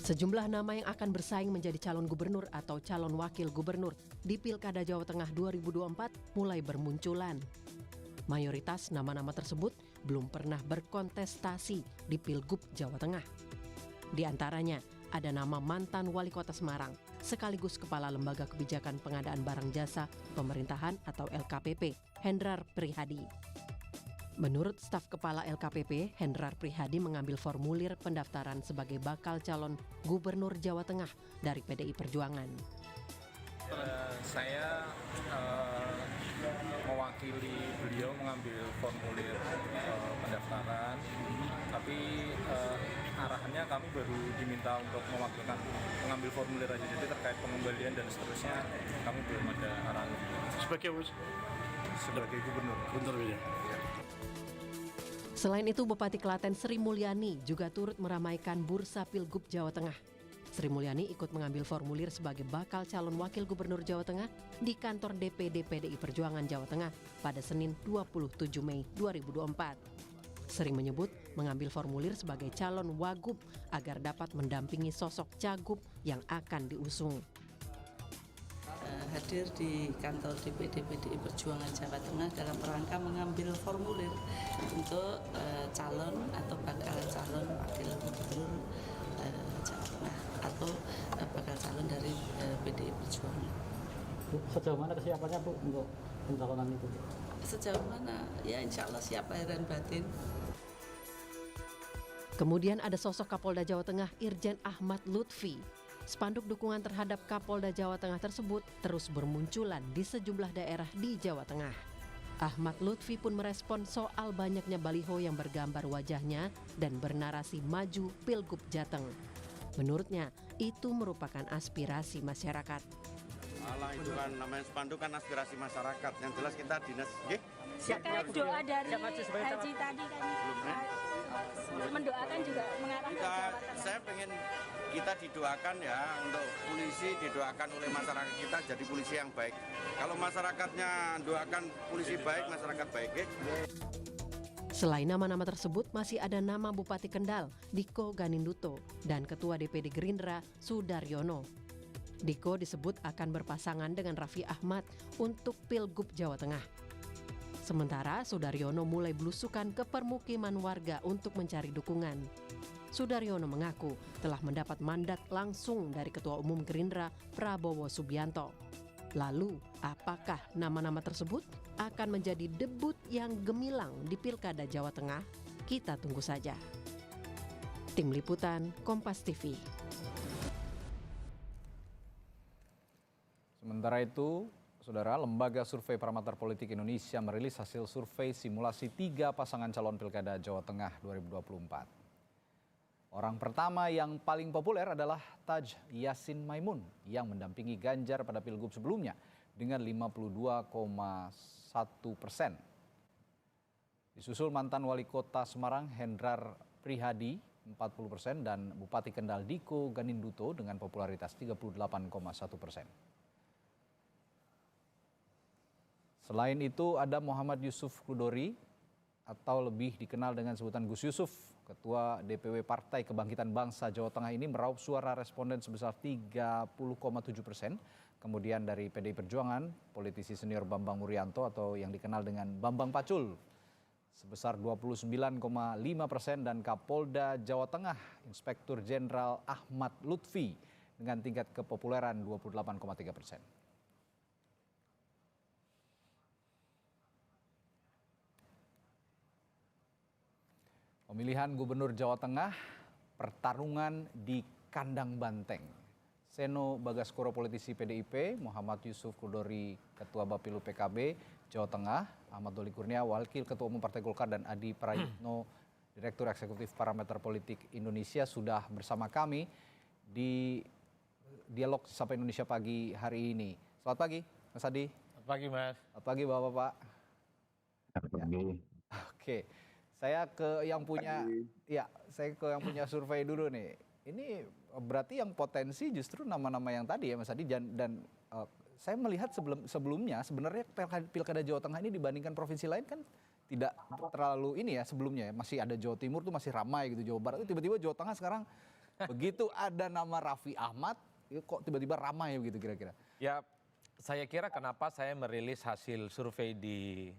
Sejumlah nama yang akan bersaing menjadi calon gubernur atau calon wakil gubernur di Pilkada Jawa Tengah 2024 mulai bermunculan. Mayoritas nama-nama tersebut belum pernah berkontestasi di Pilgub Jawa Tengah. Di antaranya ada nama mantan Wali Kota Semarang, sekaligus Kepala Lembaga Kebijakan Pengadaan Barang Jasa Pemerintahan atau LKPP, Hendrar Prihadi. Menurut staf Kepala LKPP, Hendrar Prihadi mengambil formulir pendaftaran sebagai bakal calon Gubernur Jawa Tengah dari PDI Perjuangan. Saya mewakili beliau mengambil formulir pendaftaran, tapi arahannya kami baru diminta untuk mewakilkan mengambil formulir aja, jadi terkait pengembalian dan seterusnya kami belum ada arahan. Sebagai gubernur. Ya. Selain itu, Bupati Klaten Sri Mulyani juga turut meramaikan bursa Pilgub Jawa Tengah. Sri Mulyani ikut mengambil formulir sebagai bakal calon wakil gubernur Jawa Tengah di kantor DPD PDI Perjuangan Jawa Tengah pada Senin 27 Mei 2024. Sri menyebut mengambil formulir sebagai calon wagub agar dapat mendampingi sosok cagup yang akan diusung. Hadir di kantor DPD PDI Perjuangan Jawa Tengah dalam rangka mengambil formulir untuk calon atau bakal calon wakil gubernur Jawa Tengah atau bakal calon dari PDI Perjuangan. Sejauh mana kesiapannya Bu untuk pencalonan itu? Sejauh mana? Ya insya Allah siap lahir dan batin. Kemudian ada sosok Kapolda Jawa Tengah Irjen Ahmad Lutfi. Spanduk dukungan terhadap Kapolda Jawa Tengah tersebut terus bermunculan di sejumlah daerah di Jawa Tengah. Ahmad Lutfi pun merespon soal banyaknya baliho yang bergambar wajahnya dan bernarasi maju Pilgub Jateng. Menurutnya, itu merupakan aspirasi masyarakat. Alah, itu kan namanya spanduk kan aspirasi masyarakat. Yang jelas kita dinas, Terkait doa dari Haji tadi kan mendoakan juga mengarah ke Jawa Tengah. Saya pengen kita didoakan ya, untuk polisi didoakan oleh masyarakat kita jadi polisi yang baik. Kalau masyarakatnya doakan polisi baik, masyarakat baik. Selain nama-nama tersebut, masih ada nama Bupati Kendal, Diko Ganinduto, dan Ketua DPD Gerindra, Sudaryono. Diko disebut akan berpasangan dengan Raffi Ahmad untuk Pilgub Jawa Tengah. Sementara Sudaryono mulai belusukan ke permukiman warga untuk mencari dukungan. Sudaryono mengaku telah mendapat mandat langsung dari Ketua Umum Gerindra Prabowo Subianto. Lalu, apakah nama-nama tersebut akan menjadi debut yang gemilang di Pilkada Jawa Tengah? Kita tunggu saja. Tim Liputan, Kompas TV. Sementara itu, Saudara, Lembaga Survei Parameter Politik Indonesia merilis hasil survei simulasi 3 pasangan calon Pilkada Jawa Tengah 2024. Orang pertama yang paling populer adalah Taj Yassin Maimun yang mendampingi Ganjar pada Pilgub sebelumnya dengan 52,1%. Disusul mantan Wali Kota Semarang Hendrar Prihadi 40% dan Bupati Kendal Diko Ganinduto dengan popularitas 38,1%. Selain itu ada Muhammad Yusuf Kudori atau lebih dikenal dengan sebutan Gus Yusuf, Ketua DPW Partai Kebangkitan Bangsa Jawa Tengah ini meraup suara responden sebesar 30,7%. Kemudian dari PDI Perjuangan, politisi senior Bambang Wuryanto atau yang dikenal dengan Bambang Pacul sebesar 29,5% dan Kapolda Jawa Tengah, Inspektur Jenderal Ahmad Lutfi dengan tingkat kepopuleran 28,3%. Pemilihan Gubernur Jawa Tengah, pertarungan di kandang banteng. Seno Bagaskoro politisi PDIP, Muhammad Yusuf Kudori Ketua Bapilu PKB Jawa Tengah, Ahmad Doli Kurnia Wakil Ketua Umum Partai Golkar dan Adi Prayitno Direktur Eksekutif Parameter Politik Indonesia sudah bersama kami di Dialog Sapa Indonesia pagi hari ini. Selamat pagi Mas Adi. Selamat pagi Mas. Selamat pagi Bapak-bapak. Selamat pagi. Oke. Saya ke yang punya survei dulu nih. Ini berarti yang potensi justru nama-nama yang tadi ya Mas Adi dan saya melihat sebelumnya sebenarnya Pilkada Jawa Tengah ini dibandingkan provinsi lain kan tidak terlalu ini ya sebelumnya ya. Masih ada Jawa Timur tuh masih ramai gitu, Jawa Barat itu tiba-tiba Jawa Tengah sekarang Begitu ada nama Raffi Ahmad, kok tiba-tiba ramai begitu kira-kira? Ya, saya kira kenapa saya merilis hasil survei di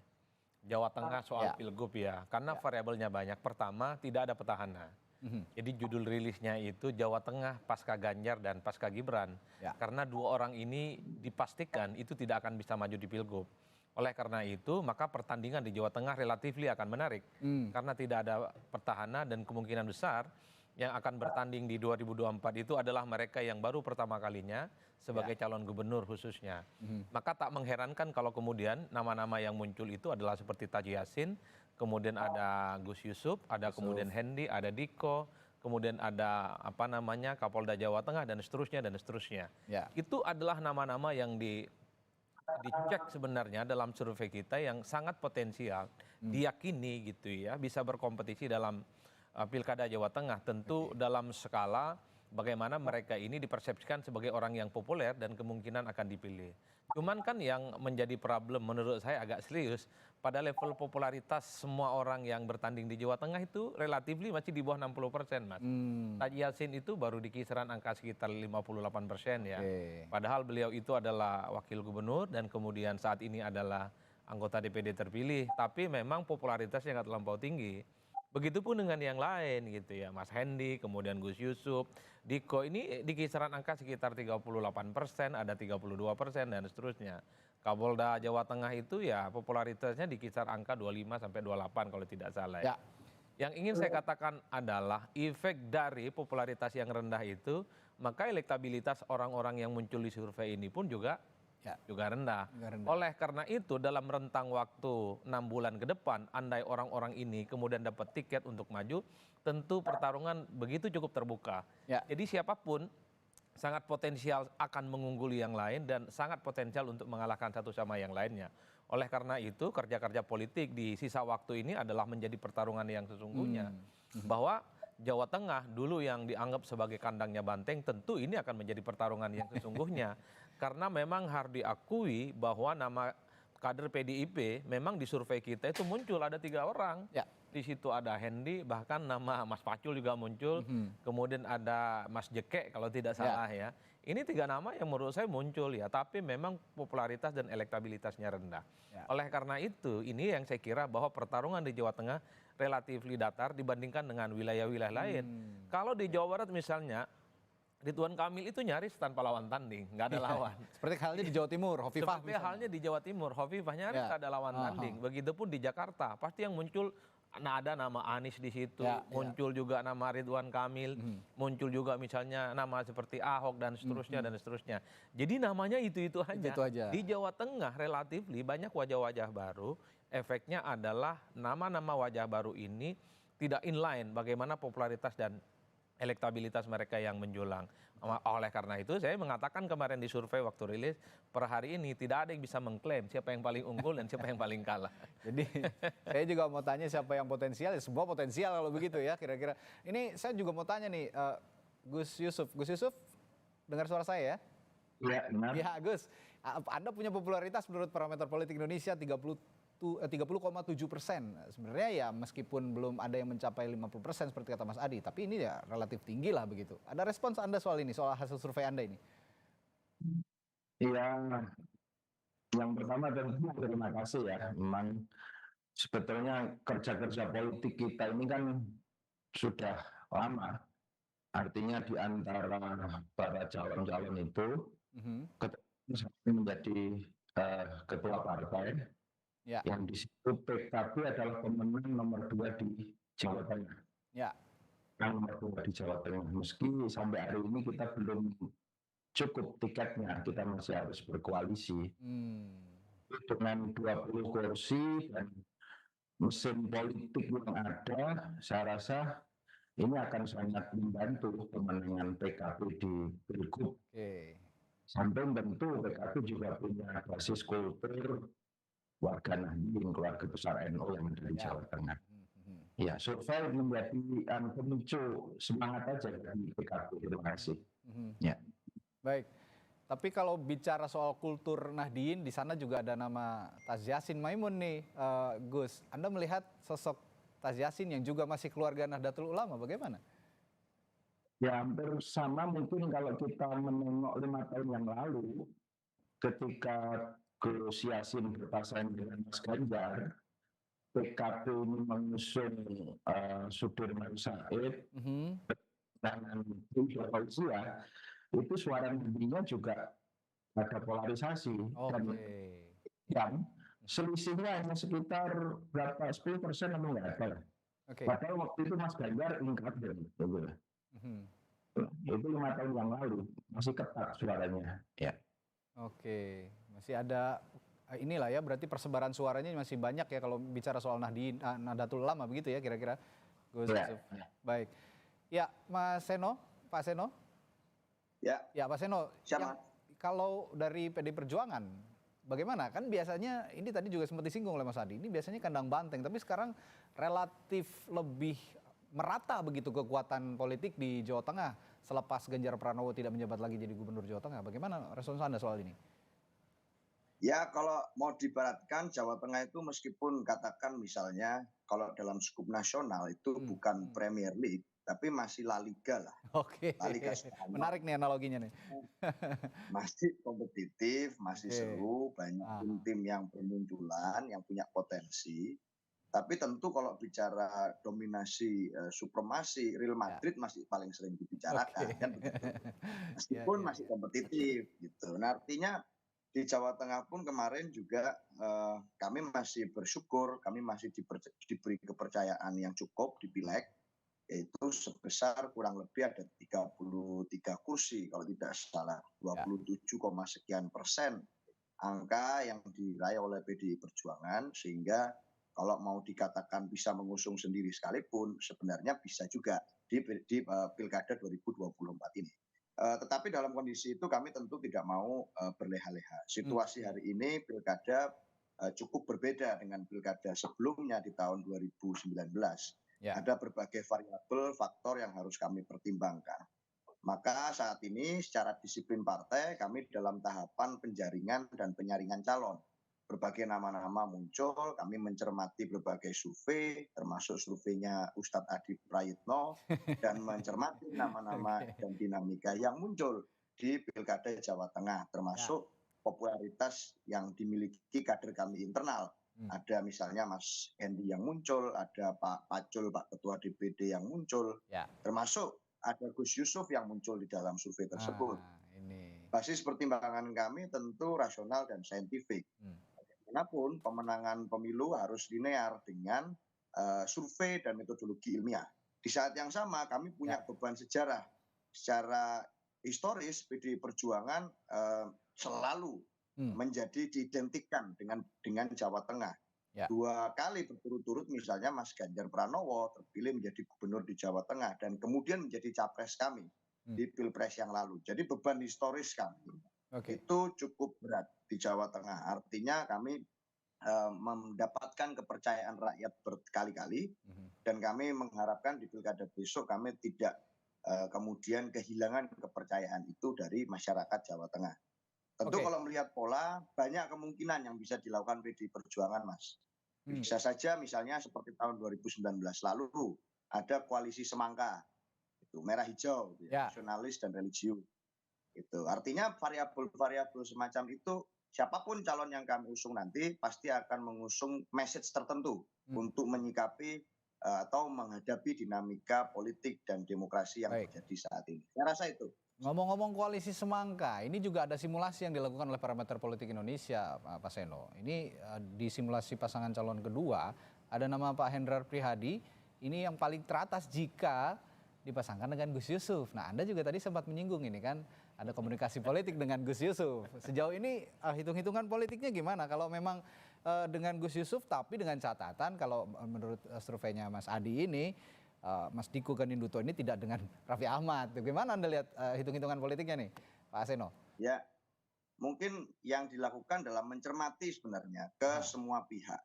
Jawa Tengah soal Pilgub ya. Karena variabelnya banyak. Pertama, tidak ada petahana. Jadi judul rilisnya itu Jawa Tengah pasca Ganjar dan pasca Gibran. Karena dua orang ini dipastikan itu tidak akan bisa maju di Pilgub. Oleh karena itu, maka pertandingan di Jawa Tengah relatif akan menarik. Karena tidak ada petahana dan kemungkinan besar yang akan bertanding di 2024 itu adalah mereka yang baru pertama kalinya sebagai calon gubernur khususnya. Maka tak mengherankan kalau kemudian nama-nama yang muncul itu adalah seperti Taji Yassin, kemudian ada Gus Yusuf, ada kemudian Hendi, ada Diko, kemudian ada Kapolda Jawa Tengah dan seterusnya dan seterusnya. Itu adalah nama-nama yang dicek sebenarnya dalam survei kita yang sangat potensial, diyakini gitu ya, bisa berkompetisi dalam Pilkada Jawa Tengah. Tentu dalam skala bagaimana mereka ini dipersepsikan sebagai orang yang populer dan kemungkinan akan dipilih. Cuman kan yang menjadi problem menurut saya agak serius, pada level popularitas semua orang yang bertanding di Jawa Tengah itu relatif masih di bawah 60%, Mas. Taji Yassin itu baru di kisaran angka sekitar 58% ya. Padahal beliau itu adalah wakil gubernur dan kemudian saat ini adalah anggota DPD terpilih, tapi memang popularitasnya nggak terlampau tinggi. Begitupun dengan yang lain gitu ya, Mas Hendi, kemudian Gus Yusuf, Diko ini di kisaran angka sekitar 38%, ada 32% dan seterusnya. Kapolda Jawa Tengah itu ya popularitasnya di kisar angka 25 sampai 28 kalau tidak salah ya. Yang ingin saya katakan adalah efek dari popularitas yang rendah itu, maka elektabilitas orang-orang yang muncul di survei ini pun juga rendah. Oleh karena itu dalam rentang waktu 6 bulan ke depan, andai orang-orang ini kemudian dapat tiket untuk maju, tentu pertarungan begitu cukup terbuka. Jadi siapapun sangat potensial akan mengungguli yang lain dan sangat potensial untuk mengalahkan satu sama yang lainnya. Oleh karena itu kerja-kerja politik di sisa waktu ini adalah menjadi pertarungan yang sesungguhnya. Bahwa Jawa Tengah dulu yang dianggap sebagai kandangnya banteng, tentu ini akan menjadi pertarungan yang sesungguhnya. Karena memang harus diakui bahwa nama kader PDIP memang di survei kita itu muncul ada 3 orang. Di situ ada Hendi, bahkan nama Mas Pacul juga muncul. Kemudian ada Mas Jeke kalau tidak salah ya. Ini 3 nama yang menurut saya muncul ya, tapi memang popularitas dan elektabilitasnya rendah. Oleh karena itu ini yang saya kira bahwa pertarungan di Jawa Tengah relatif datar dibandingkan dengan wilayah-wilayah lain. Kalau di Jawa Barat misalnya, Ridwan Kamil itu nyaris tanpa lawan tanding, nggak ada lawan. Seperti halnya di Jawa Timur, Hovifah Seperti halnya di Jawa Timur, Hovifah nyaris tak ada lawan tanding. Begitupun di Jakarta, pasti yang muncul ada nama Anies di situ, muncul juga nama Ridwan Kamil, muncul juga misalnya nama seperti Ahok dan seterusnya dan seterusnya. Jadi namanya itu aja. Di Jawa Tengah relatif banyak wajah-wajah baru. Efeknya adalah nama-nama wajah baru ini tidak inline bagaimana popularitas dan elektabilitas mereka yang menjulang. Oleh karena itu saya mengatakan kemarin di survei waktu rilis, per hari ini tidak ada yang bisa mengklaim siapa yang paling unggul dan siapa yang paling kalah. Jadi saya juga mau tanya siapa yang potensial, ya semua potensial kalau begitu ya kira-kira. Ini saya juga mau tanya nih, Gus Yusuf, dengar suara saya ya? Iya, benar. Ya Gus, Anda punya popularitas menurut parameter politik Indonesia 30,7%. Sebenarnya ya meskipun belum ada yang mencapai 50% seperti kata Mas Adi, tapi ini ya relatif tinggi lah begitu. Ada respons Anda soal ini, soal hasil survei Anda ini? Iya, yang pertama tentu terima kasih ya. Memang sebetulnya kerja-kerja politik kita ini kan sudah lama. Artinya di antara para calon-calon itu, menjadi ketua partai, yang di situ PKB adalah pemenang nomor 2 di Jawa Tengah. Nomor 2 di Jawa Tengah. Meski sampai hari ini kita belum cukup tiketnya, kita masih harus berkoalisi. Dengan 20 kursi dan mesin politik yang ada, saya rasa ini akan sangat membantu pemenangan PKB di Pilgub. Sampai tentu PKB juga punya basis kultur warga Nahdien, keluarga besar NU yang ada di Jawa Tengah. Ya, survei menjadi pemicu semangat aja dari PKB. Terima kasih. Baik. Tapi kalau bicara soal kultur Nahdien, di sana juga ada nama Taji Yassin Maimun nih, Gus. Anda melihat sosok Taji Yassin yang juga masih keluarga Nahdlatul Ulama, bagaimana? Ya hampir sama mungkin kalau kita menengok 5 tahun yang lalu, ketika Gus Yassin berpasangan dengan Mas Ganjar, PKB ini mengusung Sudirman Said dengan Jokowi ya, itu suara nantinya juga ada polarisasi dan yang selisihnya hanya sekitar berapa 10% atau nggak ada lah. Padahal waktu itu Mas Ganjar ingkar gitu. Itu 5 tahun yang lalu masih ketat suaranya. Ya. Oke, masih ada inilah ya, berarti persebaran suaranya masih banyak ya kalau bicara soal Nahdlatul Ulama begitu ya kira-kira. Gus Yusuf. Baik. Ya, Mas Seno, Pak Seno. Ya, Pak Seno. Kalau dari PD Perjuangan, bagaimana? Kan biasanya ini tadi juga sempat disinggung oleh Mas Adi. Ini biasanya kandang banteng, tapi sekarang relatif lebih merata begitu kekuatan politik di Jawa Tengah selepas Ganjar Pranowo tidak menjabat lagi jadi Gubernur Jawa Tengah. Bagaimana respons Anda soal ini? Ya, kalau mau dibaratkan Jawa Tengah itu meskipun katakan misalnya kalau dalam skup nasional itu bukan Premier League, tapi masih La Liga lah. Oke, La Liga menarik nih analoginya nih. Masih kompetitif, masih seru, banyak tim yang bermunculan, yang punya potensi. Tapi tentu kalau bicara dominasi supremasi, Real Madrid masih paling sering dibicarakan kan begitu. Meskipun masih kompetitif gitu. Nah, artinya di Jawa Tengah pun kemarin juga kami masih bersyukur, kami masih diberi kepercayaan yang cukup di Pileg, yaitu sebesar kurang lebih ada 33 kursi kalau tidak salah, 27, sekian persen angka yang diraih oleh PDI Perjuangan, sehingga kalau mau dikatakan bisa mengusung sendiri sekalipun, sebenarnya bisa juga di Pilkada 2024 ini. Tetapi dalam kondisi itu kami tentu tidak mau berleha-leha. Situasi hari ini Pilkada cukup berbeda dengan Pilkada sebelumnya di tahun 2019. Ada berbagai variabel faktor yang harus kami pertimbangkan. Maka saat ini secara disiplin partai kami dalam tahapan penjaringan dan penyaringan calon. Berbagai nama-nama muncul, kami mencermati berbagai survei, termasuk surveinya Ustadz Adi Prayitno, dan mencermati nama-nama dan dinamika yang muncul di Pilkada Jawa Tengah, termasuk popularitas yang dimiliki kader kami internal. Ada misalnya Mas Hendy yang muncul, ada Pak Pacul, Pak Ketua DPD yang muncul, termasuk ada Gus Yusuf yang muncul di dalam survei tersebut. Basis pertimbangan kami tentu rasional dan saintifik. Bagaimanapun pemenangan pemilu harus linear dengan survei dan metodologi ilmiah. Di saat yang sama kami punya beban sejarah. Secara historis PDI Perjuangan selalu menjadi diidentikan dengan Jawa Tengah. 2 kali berturut-turut misalnya Mas Ganjar Pranowo terpilih menjadi gubernur di Jawa Tengah dan kemudian menjadi capres kami di Pilpres yang lalu. Jadi beban historis kami itu cukup berat di Jawa Tengah. Artinya kami mendapatkan kepercayaan rakyat berkali-kali dan kami mengharapkan di Pilkada besok kami tidak kemudian kehilangan kepercayaan itu dari masyarakat Jawa Tengah. Tentu kalau melihat pola, banyak kemungkinan yang bisa dilakukan PDI Perjuangan, Mas. Bisa saja misalnya seperti tahun 2019 lalu, ada koalisi semangka, itu merah hijau, nasionalis dan religius. Itu artinya variabel-variabel semacam itu, siapapun calon yang kami usung nanti, pasti akan mengusung message tertentu untuk menyikapi atau menghadapi dinamika politik dan demokrasi yang terjadi saat ini. Saya rasa itu. Ngomong-ngomong koalisi semangka, ini juga ada simulasi yang dilakukan oleh Parameter Politik Indonesia, Pak Seno. Ini di simulasi pasangan calon kedua, ada nama Pak Hendrar Prihadi, ini yang paling teratas jika dipasangkan dengan Gus Yusuf. Nah, Anda juga tadi sempat menyinggung ini kan, ada komunikasi politik dengan Gus Yusuf. Sejauh ini hitung-hitungan politiknya gimana? Kalau memang dengan Gus Yusuf, tapi dengan catatan kalau menurut surveinya Mas Adi ini, Mas Diko Ganinduto ini tidak dengan Raffi Ahmad. Bagaimana Anda lihat hitung-hitungan politiknya nih, Pak Seno? Ya, mungkin yang dilakukan dalam mencermati sebenarnya ke semua pihak.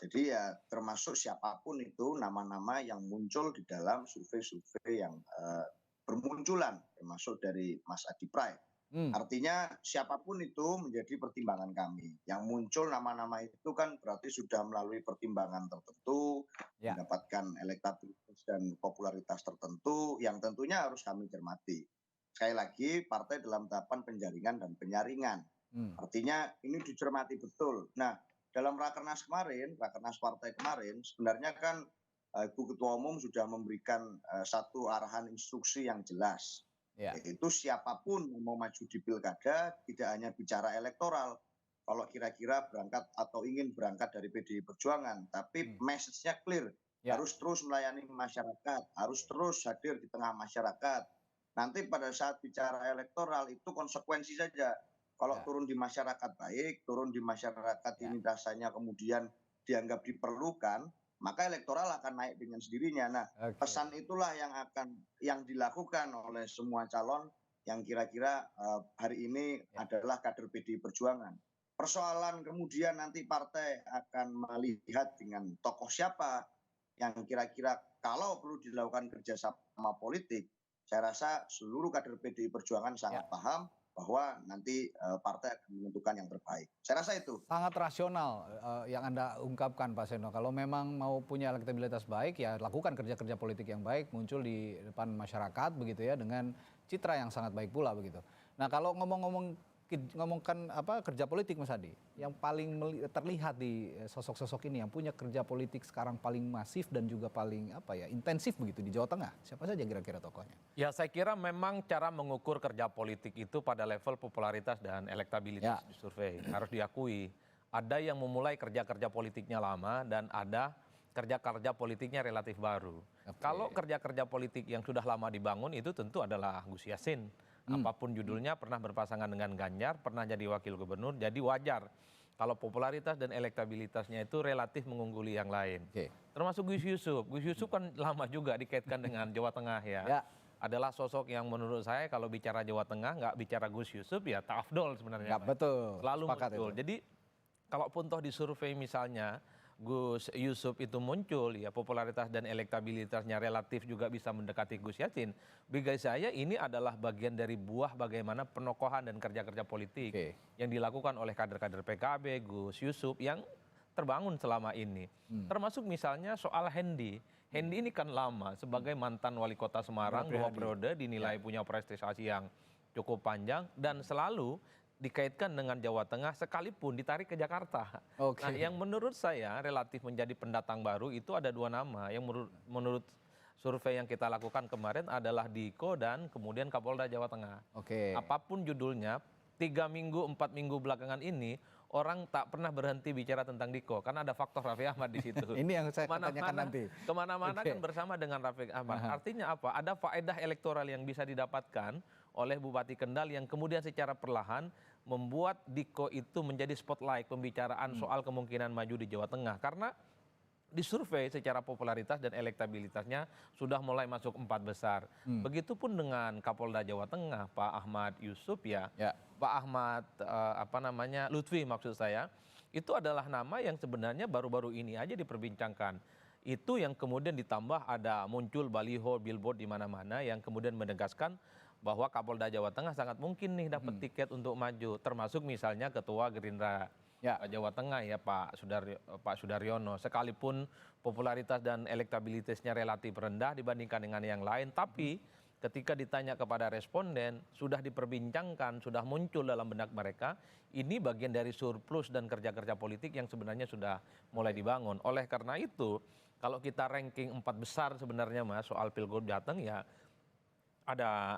Jadi ya termasuk siapapun itu nama-nama yang muncul di dalam survei-survei yang bermunculan, termasuk dari Mas Adi Pray. Artinya siapapun itu menjadi pertimbangan kami. Yang muncul nama-nama itu kan berarti sudah melalui pertimbangan tertentu, mendapatkan elektabilitas dan popularitas tertentu yang tentunya harus kami cermati. Sekali lagi, partai dalam tahapan penjaringan dan penyaringan. Artinya ini dicermati betul. Nah, dalam rakernas kemarin, rakernas partai kemarin, sebenarnya kan Ibu Ketua Umum sudah memberikan satu arahan instruksi yang jelas. Yaitu siapapun yang mau maju di pilkada tidak hanya bicara elektoral. Kalau kira-kira berangkat atau ingin berangkat dari PDI Perjuangan, tapi message-nya clear. Harus terus melayani masyarakat, harus terus hadir di tengah masyarakat. Nanti pada saat bicara elektoral itu konsekuensi saja. Kalau turun di masyarakat baik, turun di masyarakat ini rasanya kemudian dianggap diperlukan, maka elektoral akan naik dengan sendirinya. Nah, pesan itulah yang dilakukan oleh semua calon yang kira-kira hari ini adalah kader PDI Perjuangan. Persoalan kemudian nanti partai akan melihat dengan tokoh siapa yang kira-kira kalau perlu dilakukan kerjasama politik, saya rasa seluruh kader PDI Perjuangan sangat paham bahwa nanti partai akan menentukan yang terbaik. Saya rasa itu. Sangat rasional yang Anda ungkapkan Pak Seno. Kalau memang mau punya elektabilitas baik, ya lakukan kerja-kerja politik yang baik, muncul di depan masyarakat begitu ya, dengan citra yang sangat baik pula begitu. Nah, kalau ngomongkan kerja politik Mas Adi, yang paling terlihat di sosok-sosok ini yang punya kerja politik sekarang paling masif dan juga paling intensif begitu di Jawa Tengah, siapa saja kira-kira tokohnya? Ya, saya kira memang cara mengukur kerja politik itu pada level popularitas dan elektabilitas di survei. Harus diakui, ada yang memulai kerja-kerja politiknya lama dan ada kerja-kerja politiknya relatif baru. Kalau kerja-kerja politik yang sudah lama dibangun itu tentu adalah Gus Yassin. Apapun judulnya, pernah berpasangan dengan Ganjar, pernah jadi wakil gubernur, jadi wajar kalau popularitas dan elektabilitasnya itu relatif mengungguli yang lain. Termasuk Gus Yusuf. Gus Yusuf kan lama juga dikaitkan dengan Jawa Tengah ya. Adalah sosok yang menurut saya kalau bicara Jawa Tengah, nggak bicara Gus Yusuf ya tak afdol sebenarnya. Betul. Selalu muncul. Jadi kalaupun toh di survei misalnya Gus Yusuf itu muncul, ya popularitas dan elektabilitasnya relatif juga bisa mendekati Gus Yassin. Bagi saya ini adalah bagian dari buah bagaimana penokohan dan kerja-kerja politik yang dilakukan oleh kader-kader PKB, Gus Yusuf yang terbangun selama ini. Termasuk misalnya soal Hendi. Hendi ini kan lama sebagai mantan wali kota Semarang, 2 periode dinilai punya prestasi yang cukup panjang dan selalu dikaitkan dengan Jawa Tengah sekalipun ditarik ke Jakarta. Nah, yang menurut saya relatif menjadi pendatang baru itu ada 2 nama yang menurut survei yang kita lakukan kemarin adalah Diko dan kemudian Kapolda Jawa Tengah. Apapun judulnya, 3 minggu, 4 minggu belakangan ini orang tak pernah berhenti bicara tentang Diko karena ada faktor Raffi Ahmad di situ. Ini yang saya tanyakan nanti. Kemana-mana kan bersama dengan Raffi Ahmad. Artinya apa? Ada faedah elektoral yang bisa didapatkan oleh Bupati Kendal yang kemudian secara perlahan membuat Diko itu menjadi spotlight pembicaraan soal kemungkinan maju di Jawa Tengah. Karena di survei secara popularitas dan elektabilitasnya sudah mulai masuk 4 besar. Begitupun dengan Kapolda Jawa Tengah, Pak Ahmad Yusuf Pak Ahmad Lutfi maksud saya, itu adalah nama yang sebenarnya baru-baru ini aja diperbincangkan. Itu yang kemudian ditambah ada muncul baliho, billboard di mana-mana yang kemudian menegaskan bahwa Kapolda Jawa Tengah sangat mungkin nih dapat tiket untuk maju, termasuk misalnya Ketua Gerindra Jawa Tengah ya Pak Sudaryono, sekalipun popularitas dan elektabilitasnya relatif rendah dibandingkan dengan yang lain, tapi ketika ditanya kepada responden sudah diperbincangkan, sudah muncul dalam benak mereka, ini bagian dari surplus dan kerja-kerja politik yang sebenarnya sudah mulai dibangun. Oleh karena itu, kalau kita ranking 4 besar sebenarnya Mas soal Pilgub Jateng ya ada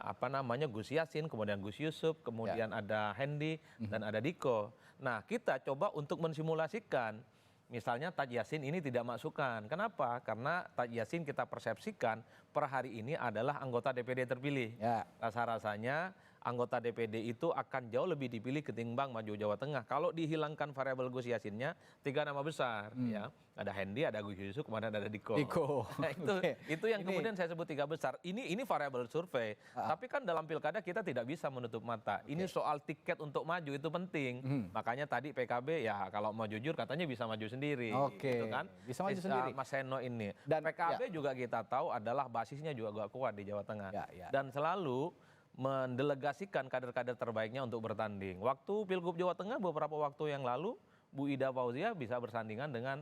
Gus Yassin, kemudian Gus Yusuf, kemudian ada Hendi dan ada Diko. Nah, kita coba untuk mensimulasikan misalnya Taj Yassin ini tidak masukkan. Kenapa? Karena Taj Yassin kita persepsikan per hari ini adalah anggota DPD terpilih. Rasa-rasanya anggota DPD itu akan jauh lebih dipilih ketimbang maju Jawa Tengah. Kalau dihilangkan variabel Gus Yassinnya, 3 nama besar ya. Ada Hendi, ada Gus Yusuf, kemudian ada Diko. Nah, itu yang kemudian saya sebut 3 besar. Ini variabel survei. Tapi kan dalam pilkada kita tidak bisa menutup mata. Ini soal tiket untuk maju itu penting. Makanya tadi PKB ya kalau mau jujur katanya bisa maju sendiri. Gitu kan? Bisa maju sendiri. Mas Seno ini. Dan PKB juga kita tahu adalah basisnya juga kuat di Jawa Tengah. Dan selalu mendelegasikan kader-kader terbaiknya untuk bertanding. Waktu Pilgub Jawa Tengah beberapa waktu yang lalu, Bu Ida Fauzia bisa bersandingan dengan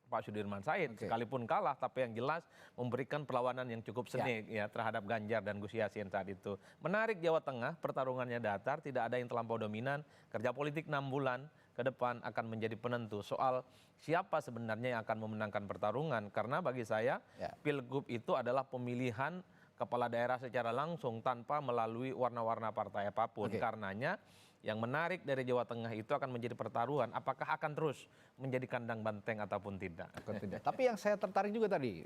Pak Sudirman Said, sekalipun kalah, tapi yang jelas memberikan perlawanan yang cukup sengit ya terhadap Ganjar dan Gus Yassin saat itu. Menarik Jawa Tengah, pertarungannya datar, tidak ada yang terlampau dominan, kerja politik 6 bulan ke depan akan menjadi penentu soal siapa sebenarnya yang akan memenangkan pertarungan. Karena bagi saya, Pilgub itu adalah pemilihan kepala daerah secara langsung tanpa melalui warna-warna partai apapun. Karenanya yang menarik dari Jawa Tengah itu akan menjadi pertaruhan, apakah akan terus menjadi kandang banteng ataupun tidak. Tapi yang saya tertarik juga tadi,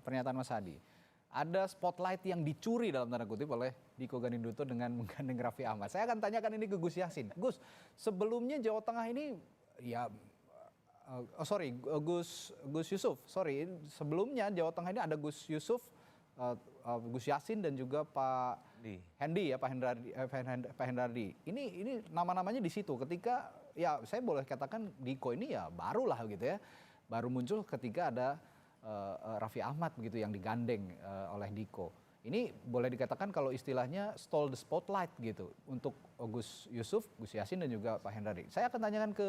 pernyataan Mas Hadi. Ada spotlight yang dicuri dalam tanda kutip oleh Diko Ganinduto dengan menggandeng Raffi Ahmad. Saya akan tanyakan ini ke Gus Yassin. Gus, sebelumnya Jawa Tengah ini, Gus Yusuf. Sebelumnya Jawa Tengah ini ada Gus Yusuf, Gus Yassin dan juga Pak Hendi ya, Pak Hendardi. Ini nama-namanya di situ. Ketika ya saya boleh katakan Diko ini ya barulah gitu ya, baru muncul ketika ada Raffi Ahmad begitu yang digandeng oleh Diko. Ini boleh dikatakan kalau istilahnya stole the spotlight gitu untuk Gus Yusuf, Gus Yassin dan juga Pak Hendardi. Saya akan tanyakan ke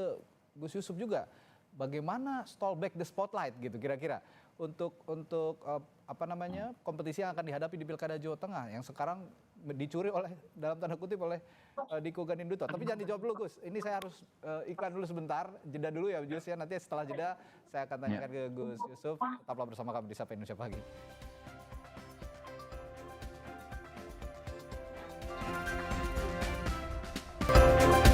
Gus Yusuf juga, bagaimana stall back the spotlight gitu kira-kira untuk kompetisi yang akan dihadapi di Pilkada Jawa Tengah yang sekarang dicuri oleh dalam tanda kutip oleh Diko Ganinduto. Tapi jangan dijawab dulu Gus. Ini saya harus iklan dulu sebentar, jeda dulu ya Gus ya. Nanti setelah jeda saya akan tanyakan ke Gus Yusuf. Tetaplah bersama kami di Sapa Indonesia Pagi.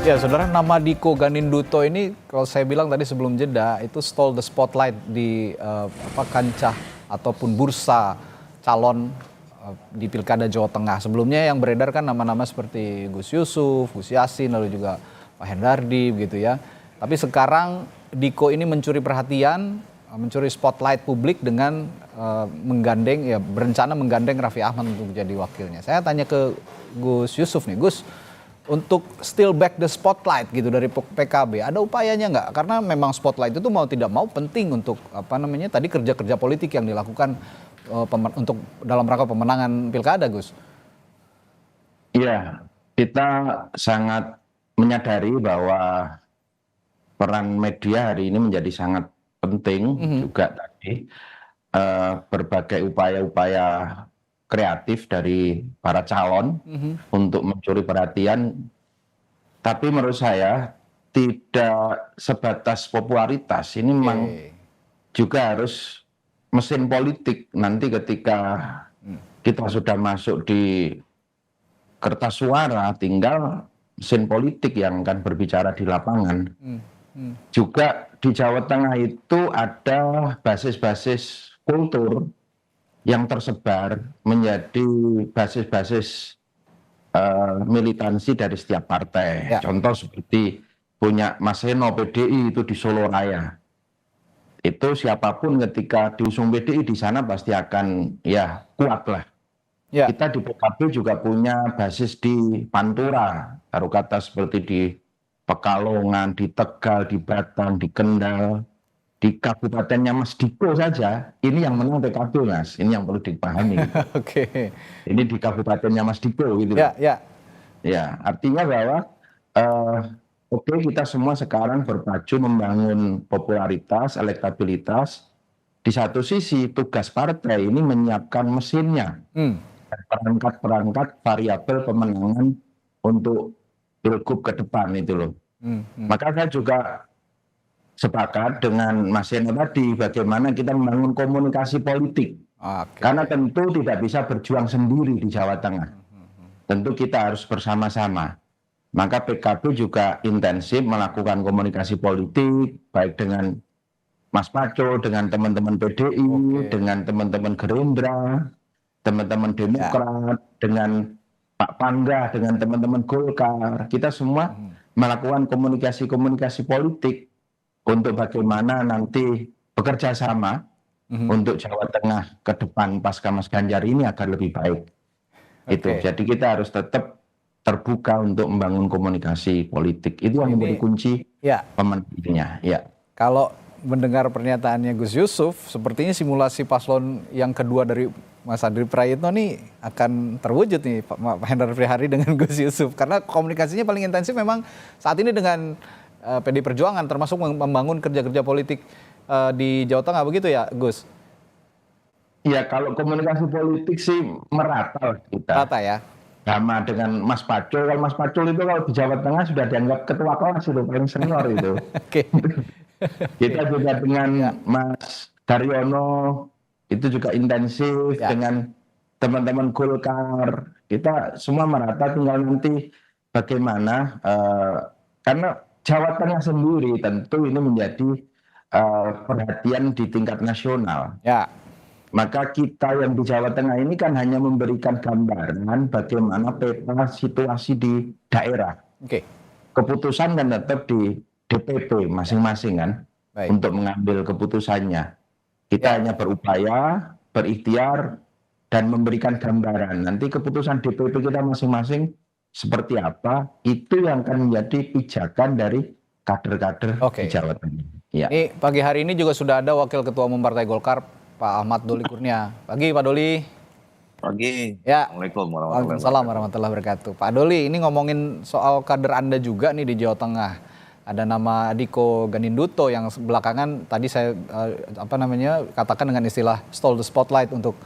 Ya, saudara, nama Diko Ganinduto ini kalau saya bilang tadi sebelum jeda itu stole the spotlight di kancah ataupun bursa calon di Pilkada Jawa Tengah. Sebelumnya yang beredar kan nama-nama seperti Gus Yusuf, Gus Yassin, lalu juga Pak Hendardi begitu ya. Tapi sekarang Diko ini mencuri perhatian, mencuri spotlight publik dengan berencana menggandeng Raffi Ahmad untuk jadi wakilnya. Saya tanya ke Gus Yusuf nih, Gus, untuk still back the spotlight gitu dari PKB, ada upayanya nggak? Karena memang spotlight itu mau tidak mau penting untuk tadi kerja-kerja politik yang dilakukan untuk dalam rangka pemenangan Pilkada, Gus. Iya, kita sangat menyadari bahwa peran media hari ini menjadi sangat penting juga tadi berbagai upaya-upaya kreatif dari para calon untuk mencuri perhatian, tapi menurut saya tidak sebatas popularitas. Ini memang juga harus mesin politik. Nanti ketika kita sudah masuk di kertas suara, tinggal mesin politik yang akan berbicara di lapangan. Juga di Jawa Tengah itu ada basis-basis kultur yang tersebar menjadi basis-basis militansi dari setiap partai. Contoh seperti punya Mas Heno PDI itu di Solo Raya. Itu siapapun ketika diusung PDI di sana pasti akan kuat lah. Kita di PKB juga punya basis di Pantura, taruh kata seperti di Pekalongan, di Tegal, di Batang, di Kendal. Di kabupatennya Mas Diko saja, ini yang menang PKB, Mas. Ini yang perlu dipahami. Gitu. Ini di kabupatennya Mas Diko gitu. Ya, artinya bahwa kita semua sekarang berpacu membangun popularitas, elektabilitas. Di satu sisi tugas partai ini menyiapkan mesinnya. Perangkat-perangkat variabel pemenangan untuk pilgub ke depan itu loh. Maka saya juga sepakat dengan Mas Heno tadi bagaimana kita membangun komunikasi politik. Karena tentu tidak bisa berjuang sendiri di Jawa Tengah. Tentu kita harus bersama-sama. Maka PKB juga intensif melakukan komunikasi politik, baik dengan Mas Paco, dengan teman-teman PDI, dengan teman-teman Gerindra, teman-teman Demokrat, dengan Pak Pangga, dengan teman-teman Golkar. Kita semua melakukan komunikasi-komunikasi politik untuk bagaimana nanti bekerja sama untuk Jawa Tengah ke depan pasca Mas Ganjar ini agar lebih baik. Jadi kita harus tetap terbuka untuk membangun komunikasi politik. Itu yang menjadi kunci pemenangnya. Kalau mendengar pernyataannya Gus Yusuf, sepertinya simulasi paslon yang kedua dari Mas Andri Prayitno nih akan terwujud nih Pak Hendrar Prihari dengan Gus Yusuf? Karena komunikasinya paling intensif memang saat ini dengan PDI Perjuangan, termasuk membangun kerja-kerja politik di Jawa Tengah, begitu ya Gus? Ya kalau komunikasi politik sih merata lah kita. Rata ya? Sama dengan Mas Pacul. Kalau Mas Pacul itu kalau di Jawa Tengah sudah dianggap ketua kelas itu, paling senior itu. Oke. Kita juga dengan Mas Daryono itu juga intensif, dengan teman-teman Golkar. Kita semua merata, tinggal nanti bagaimana, karena Jawa Tengah sendiri tentu ini menjadi perhatian di tingkat nasional. Ya. Maka kita yang di Jawa Tengah ini kan hanya memberikan gambaran bagaimana peta situasi di daerah. Oke. Keputusan kan tetap di DPP masing-masing kan, untuk mengambil keputusannya. Kita hanya berupaya, berikhtiar, dan memberikan gambaran. Nanti keputusan DPP kita masing-masing seperti apa, itu yang akan menjadi pijakan dari kader-kader di Jawa Tengah. Ya. Ini pagi hari ini juga sudah ada Wakil Ketua Umum Partai Golkar, Pak Ahmad Doli Kurnia. Pagi Pak Doli. Pagi. Ya. Assalamualaikum warahmatullahi wabarakatuh. Pak Doli, ini ngomongin soal kader Anda juga nih di Jawa Tengah. Ada nama Diko Ganinduto yang belakangan tadi saya katakan dengan istilah stole the spotlight untuk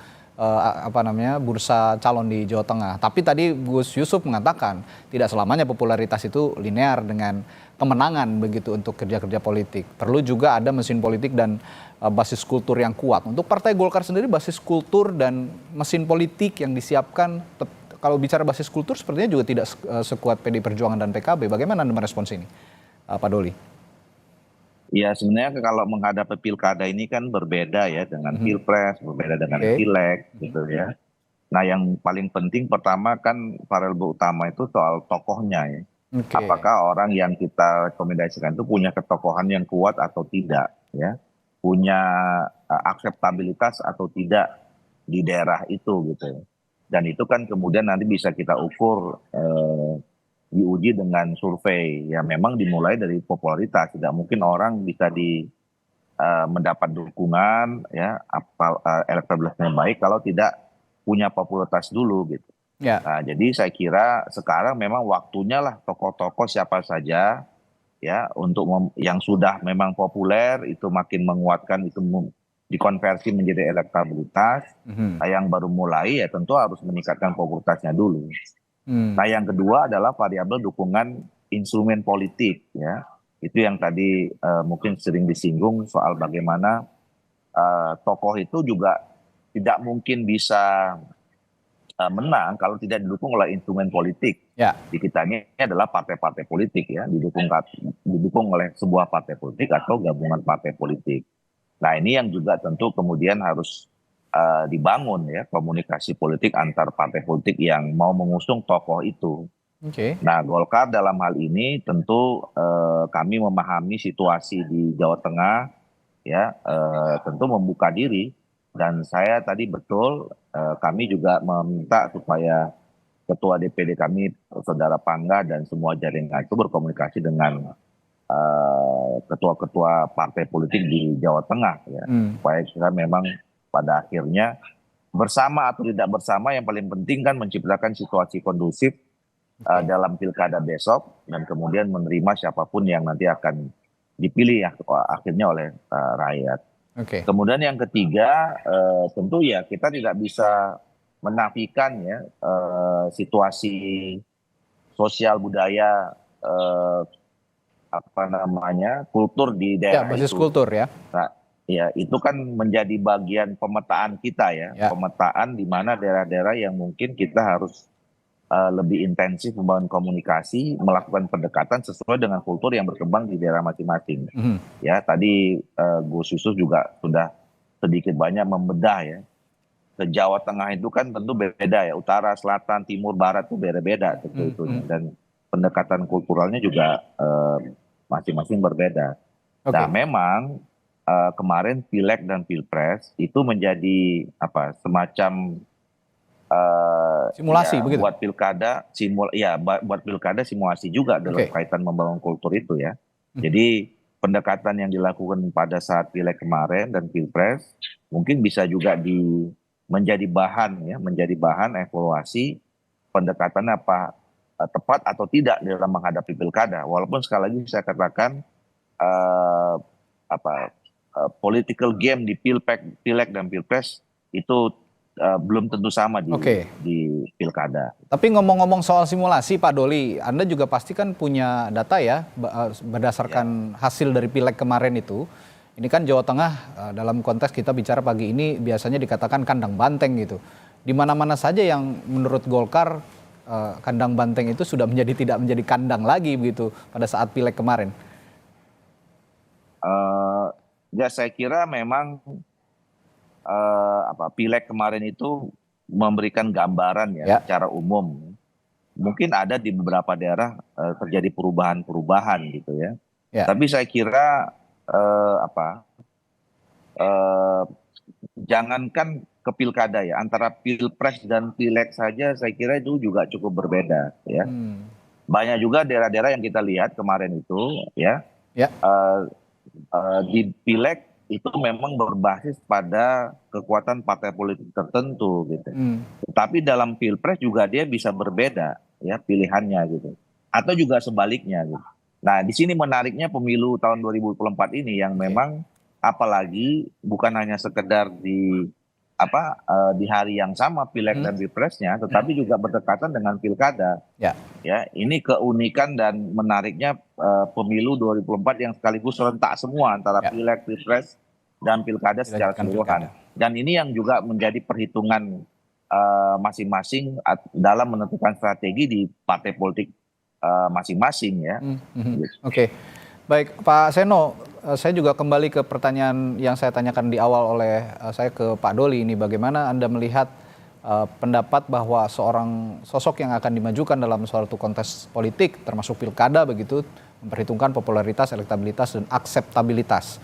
bursa calon di Jawa Tengah. Tapi tadi Gus Yusuf mengatakan tidak selamanya popularitas itu linear dengan kemenangan begitu untuk kerja-kerja politik. Perlu juga ada mesin politik dan basis kultur yang kuat. Untuk Partai Golkar sendiri basis kultur dan mesin politik yang disiapkan, kalau bicara basis kultur sepertinya juga tidak sekuat PDI Perjuangan dan PKB. Bagaimana Anda merespons ini, Pak Doli? Ya sebenarnya kalau menghadapi pilkada ini kan berbeda ya dengan pilpres, berbeda dengan pileg gitu ya. Nah yang paling penting pertama kan variabel utama itu soal tokohnya ya. Apakah orang yang kita rekomendasikan itu punya ketokohan yang kuat atau tidak ya, punya akseptabilitas atau tidak di daerah itu gitu. Dan itu kan kemudian nanti bisa kita ukur, diuji dengan survei. Ya memang dimulai dari popularitas, tidak mungkin orang bisa mendapat dukungan ya elektabilitasnya baik kalau tidak punya popularitas dulu gitu. Ya. Nah, jadi saya kira sekarang memang waktunya lah tokoh-tokoh siapa saja ya untuk yang sudah memang populer itu makin menguatkan, itu dikonversi menjadi elektabilitas. Nah, yang baru mulai ya tentu harus meningkatkan popularitasnya dulu. Nah yang kedua adalah variabel dukungan instrumen politik ya, itu yang tadi mungkin sering disinggung soal bagaimana tokoh itu juga tidak mungkin bisa menang kalau tidak didukung oleh instrumen politik. Ya. Di kita ini adalah partai-partai politik ya, didukung oleh sebuah partai politik atau gabungan partai politik. Nah ini yang juga tentu kemudian harus dibangun ya, komunikasi politik antar partai politik yang mau mengusung tokoh itu. Nah Golkar dalam hal ini tentu kami memahami situasi di Jawa Tengah ya, tentu membuka diri. Dan saya tadi betul kami juga meminta supaya Ketua DPD kami, Saudara Pangga dan semua jaringan itu berkomunikasi dengan ketua-ketua partai politik di Jawa Tengah ya, supaya kita memang pada akhirnya bersama atau tidak bersama yang paling penting kan menciptakan situasi kondusif dalam pilkada besok dan kemudian menerima siapapun yang nanti akan dipilih ya akhirnya oleh rakyat. Kemudian yang ketiga tentu ya kita tidak bisa menafikan ya situasi sosial budaya kultur di daerah basis itu. Kultur ya. Nah, ya itu kan menjadi bagian pemetaan kita ya. Pemetaan di mana daerah-daerah yang mungkin kita harus lebih intensif membangun komunikasi, melakukan pendekatan sesuai dengan kultur yang berkembang di daerah masing-masing. Ya tadi Gus Yusuf juga sudah sedikit banyak membedah ya. Ke Jawa Tengah itu kan tentu beda ya, utara, selatan, timur, barat itu beda-beda tentu itu. Dan pendekatan kulturalnya juga masing-masing berbeda. Nah memang kemarin pileg dan pilpres itu menjadi semacam simulasi begitu. Buat pilkada buat pilkada simulasi juga dalam kaitan membangun kultur itu ya. Jadi pendekatan yang dilakukan pada saat pileg kemarin dan pilpres mungkin bisa juga menjadi bahan evaluasi pendekatannya apa tepat atau tidak dalam menghadapi pilkada. Walaupun sekali lagi saya katakan political game di pileg dan pilpres itu belum tentu sama di pilkada. Tapi ngomong-ngomong soal simulasi, Pak Doli, Anda juga pasti kan punya data ya berdasarkan hasil dari pileg kemarin itu. Ini kan Jawa Tengah dalam konteks kita bicara pagi ini biasanya dikatakan kandang banteng gitu. Di mana-mana saja yang menurut Golkar kandang banteng itu sudah tidak menjadi kandang lagi begitu pada saat pileg kemarin. Ya saya kira memang pileg kemarin itu memberikan gambaran ya secara umum. Mungkin ada di beberapa daerah terjadi perubahan-perubahan gitu ya. Tapi saya kira jangankan ke pilkada ya, antara pilpres dan pileg saja saya kira itu juga cukup berbeda ya. Banyak juga daerah-daerah yang kita lihat kemarin itu ya. Di pileg itu memang berbasis pada kekuatan partai politik tertentu gitu. Tapi dalam pilpres juga dia bisa berbeda ya pilihannya gitu. Atau juga sebaliknya gitu. Nah, di sini menariknya pemilu tahun 2024 ini yang memang apalagi bukan hanya sekedar di hari yang sama pileg dan pilpresnya, tetapi juga berdekatan dengan pilkada. Ya, ini keunikan dan menariknya pemilu 2024 yang sekaligus serentak semua antara pileg, pilpres dan pilkada secara keseluruhan. Dan ini yang juga menjadi perhitungan masing-masing dalam menentukan strategi di partai politik masing-masing ya. Oke. Baik, Pak Seno, saya juga kembali ke pertanyaan yang saya tanyakan di awal oleh saya ke Pak Doli ini, bagaimana Anda melihat pendapat bahwa seorang sosok yang akan dimajukan dalam suatu kontes politik termasuk pilkada begitu memperhitungkan popularitas, elektabilitas dan akseptabilitas.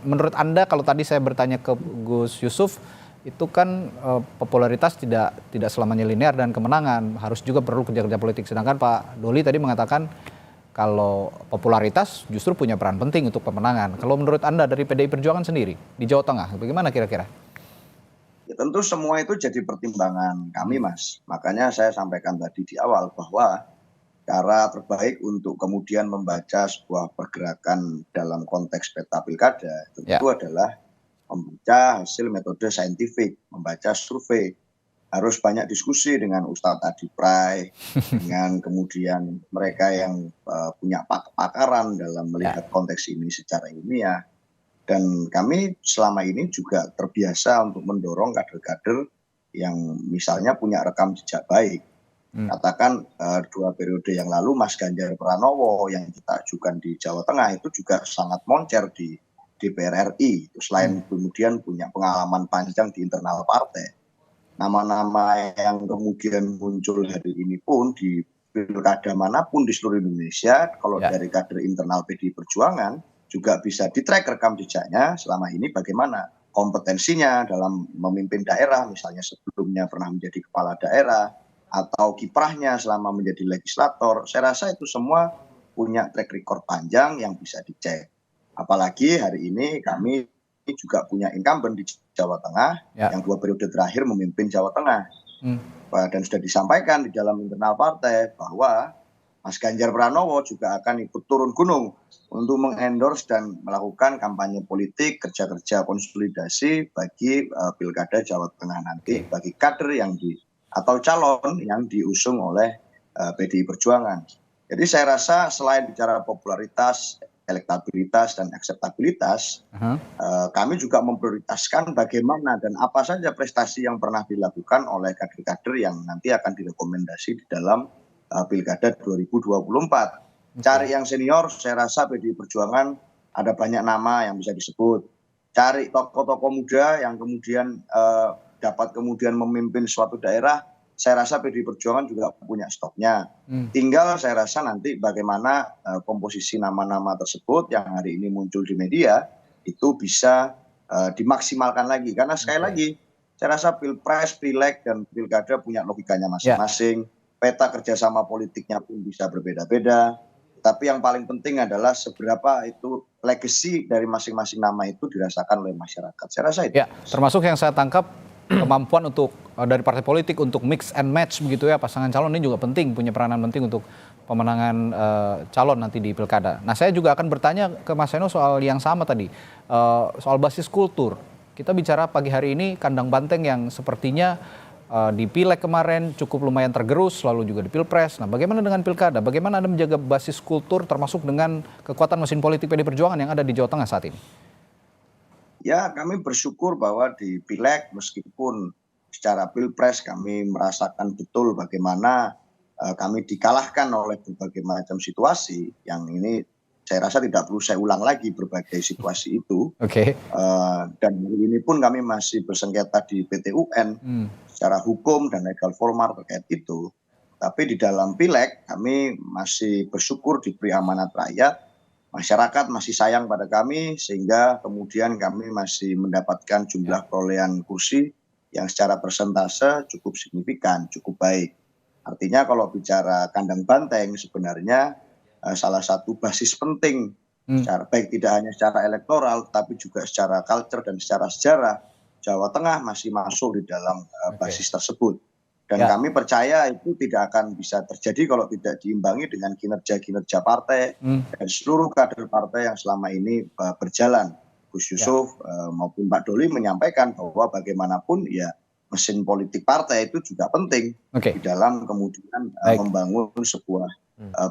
Menurut Anda kalau tadi saya bertanya ke Gus Yusuf, itu kan popularitas tidak selamanya linear dan kemenangan, harus juga perlu kerja-kerja politik. Sedangkan Pak Doli tadi mengatakan kalau popularitas justru punya peran penting untuk pemenangan. Kalau menurut Anda dari PDI Perjuangan sendiri di Jawa Tengah, bagaimana kira-kira? Ya, tentu semua itu jadi pertimbangan kami, Mas. Makanya saya sampaikan tadi di awal bahwa cara terbaik untuk kemudian membaca sebuah pergerakan dalam konteks peta pilkada tentu adalah membaca hasil metode saintifik, membaca survei. Harus banyak diskusi dengan Ustadz Adi Pray, dengan kemudian mereka yang punya pakaran dalam melihat konteks ini secara ilmiah. Dan kami selama ini juga terbiasa untuk mendorong kader-kader yang misalnya punya rekam jejak baik. Katakan 2 periode yang lalu Mas Ganjar Pranowo yang kita ajukan di Jawa Tengah itu juga sangat moncer di DPR RI. Selain kemudian punya pengalaman panjang di internal partai. Nama-nama yang kemudian muncul hari ini pun di pilkada manapun di seluruh Indonesia, kalau dari kader internal PDI Perjuangan juga bisa di-track rekam jejaknya selama ini bagaimana kompetensinya dalam memimpin daerah, misalnya sebelumnya pernah menjadi kepala daerah, atau kiprahnya selama menjadi legislator. Saya rasa itu semua punya track record panjang yang bisa dicek. Apalagi hari ini kami juga punya incumbent di Jawa Tengah yang 2 periode terakhir memimpin Jawa Tengah. Dan sudah disampaikan di dalam internal partai bahwa Mas Ganjar Pranowo juga akan ikut turun gunung untuk mengendorse dan melakukan kampanye politik, kerja-kerja konsolidasi bagi pilkada Jawa Tengah nanti, bagi kader yang atau calon yang diusung oleh PDI Perjuangan. Jadi saya rasa selain bicara popularitas, elektabilitas dan akseptabilitas, kami juga memprioritaskan bagaimana dan apa saja prestasi yang pernah dilakukan oleh kader-kader yang nanti akan direkomendasi di dalam Pilkada 2024. Cari yang senior, saya rasa PDI Perjuangan ada banyak nama yang bisa disebut. Cari tokoh-tokoh muda yang kemudian dapat kemudian memimpin suatu daerah, saya rasa PDI Perjuangan juga punya stoknya. Tinggal saya rasa nanti bagaimana komposisi nama-nama tersebut yang hari ini muncul di media itu bisa dimaksimalkan lagi. Karena sekali lagi, saya rasa pilpres, pileg, dan pilkada punya logikanya masing-masing. Peta kerjasama politiknya pun bisa berbeda-beda. Tapi yang paling penting adalah seberapa itu legacy dari masing-masing nama itu dirasakan oleh masyarakat. Saya rasa itu. Ya, termasuk yang saya tangkap kemampuan untuk dari partai politik untuk mix and match begitu ya, pasangan calon ini juga penting, punya peranan penting untuk pemenangan calon nanti di pilkada. Nah, saya juga akan bertanya ke Mas Seno soal yang sama tadi, soal basis kultur. Kita bicara pagi hari ini kandang banteng yang sepertinya di Pileg kemarin cukup lumayan tergerus, lalu juga di Pilpres. Nah, bagaimana dengan pilkada? Bagaimana Anda menjaga basis kultur termasuk dengan kekuatan mesin politik PD Perjuangan yang ada di Jawa Tengah saat ini? Ya, kami bersyukur bahwa di Pileg meskipun secara Pilpres kami merasakan betul bagaimana kami dikalahkan oleh berbagai macam situasi yang ini saya rasa tidak perlu saya ulang lagi berbagai situasi itu. Oke. Dan hari ini pun kami masih bersengketa di PT UN secara hukum dan legal formal terkait itu. Tapi di dalam Pileg kami masih bersyukur diberi amanat rakyat, masyarakat masih sayang pada kami sehingga kemudian kami masih mendapatkan jumlah perolehan kursi yang secara persentase cukup signifikan, cukup baik. Artinya kalau bicara kandang banteng sebenarnya salah satu basis penting, baik tidak hanya secara elektoral, tapi juga secara culture dan secara sejarah, Jawa Tengah masih masuk di dalam basis tersebut. Dan kami percaya itu tidak akan bisa terjadi kalau tidak diimbangi dengan kinerja-kinerja partai dan seluruh kader partai yang selama ini berjalan. Gus Yusuf maupun Pak Doli menyampaikan bahwa bagaimanapun ya mesin politik partai itu juga penting di dalam kemudian membangun sebuah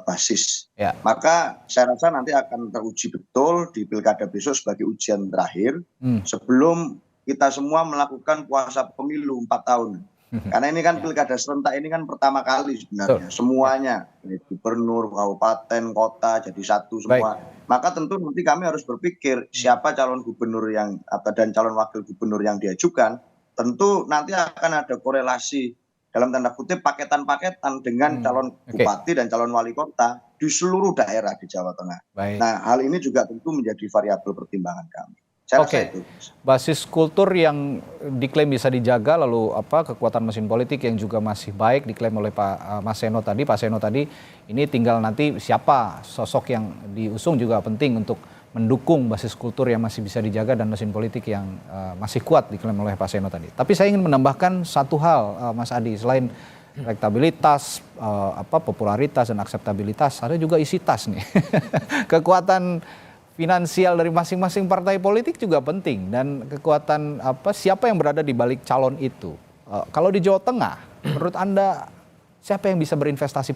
basis. Maka saya rasa nanti akan teruji betul di pilkada besok sebagai ujian terakhir sebelum kita semua melakukan puasa pemilu 4 tahun. Karena ini kan pilkada serentak ini kan pertama kali sebenarnya semuanya, gubernur, kabupaten, kota jadi satu semua. Maka tentu nanti kami harus berpikir siapa calon gubernur yang dan calon wakil gubernur yang diajukan. Tentu nanti akan ada korelasi dalam tanda kutip paketan-paketan dengan calon bupati dan calon wali kota di seluruh daerah di Jawa Tengah. Nah, hal ini juga tentu menjadi variabel pertimbangan kami. Saya rasa itu. Basis kultur yang diklaim bisa dijaga, lalu kekuatan mesin politik yang juga masih baik diklaim oleh Pak Seno tadi, ini tinggal nanti siapa sosok yang diusung juga penting untuk mendukung basis kultur yang masih bisa dijaga dan mesin politik yang masih kuat diklaim oleh Pak Seno tadi. Tapi saya ingin menambahkan satu hal, Mas Adi, selain elektabilitas, popularitas dan akseptabilitas, ada juga isi tas nih. Kekuatan finansial dari masing-masing partai politik juga penting dan kekuatan siapa yang berada di balik calon itu. Kalau di Jawa Tengah, menurut Anda siapa yang bisa berinvestasi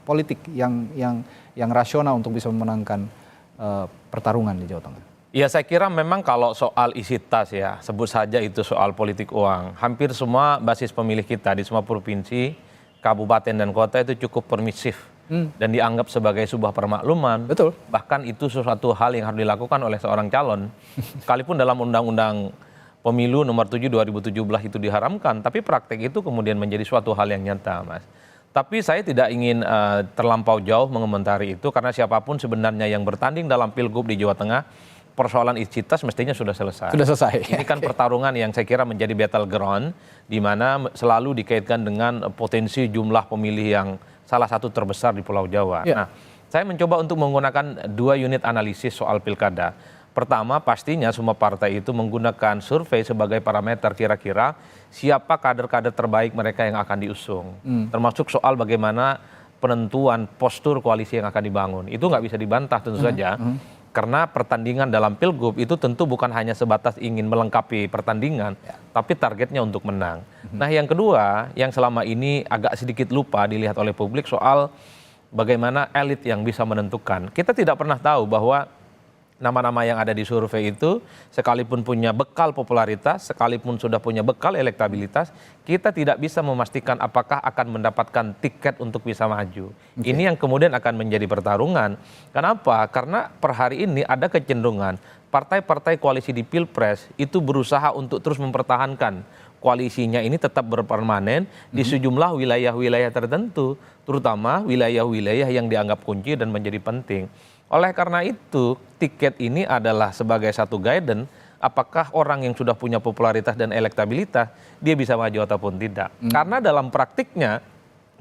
politik yang rasional untuk bisa memenangkan pertarungan di Jawa Tengah? Ya, saya kira memang kalau soal isi tas ya, sebut saja itu soal politik uang. Hampir semua basis pemilih kita di semua provinsi, kabupaten dan kota itu cukup permisif dan dianggap sebagai sebuah permakluman. Betul. Bahkan itu sesuatu hal yang harus dilakukan oleh seorang calon. Sekalipun dalam Undang-Undang Pemilu nomor 7 2017 itu diharamkan, tapi praktek itu kemudian menjadi suatu hal yang nyata, Mas. Tapi saya tidak ingin terlampau jauh mengomentari itu karena siapapun sebenarnya yang bertanding dalam Pilgub di Jawa Tengah, persoalan isi tas mestinya sudah selesai. Sudah selesai. Ini kan pertarungan yang saya kira menjadi battleground di mana selalu dikaitkan dengan potensi jumlah pemilih yang salah satu terbesar di Pulau Jawa. Nah, saya mencoba untuk menggunakan 2 unit analisis soal pilkada. Pertama, pastinya semua partai itu menggunakan survei sebagai parameter kira-kira siapa kader-kader terbaik mereka yang akan diusung. Termasuk soal bagaimana penentuan postur koalisi yang akan dibangun. Itu nggak bisa dibantah tentu saja. Karena pertandingan dalam Pilgub itu tentu bukan hanya sebatas ingin melengkapi pertandingan, tapi targetnya untuk menang. Nah, yang kedua, yang selama ini agak sedikit lupa dilihat oleh publik soal bagaimana elit yang bisa menentukan. Kita tidak pernah tahu bahwa nama-nama yang ada di survei itu sekalipun punya bekal popularitas, sekalipun sudah punya bekal elektabilitas, kita tidak bisa memastikan apakah akan mendapatkan tiket untuk bisa maju. Ini yang kemudian akan menjadi pertarungan. Kenapa? Karena per hari ini ada kecenderungan partai-partai koalisi di Pilpres itu berusaha untuk terus mempertahankan koalisinya ini tetap berpermanen di sejumlah wilayah-wilayah tertentu, terutama wilayah-wilayah yang dianggap kunci dan menjadi penting. Oleh karena itu, tiket ini adalah sebagai satu guidance apakah orang yang sudah punya popularitas dan elektabilitas, dia bisa maju ataupun tidak. Karena dalam praktiknya,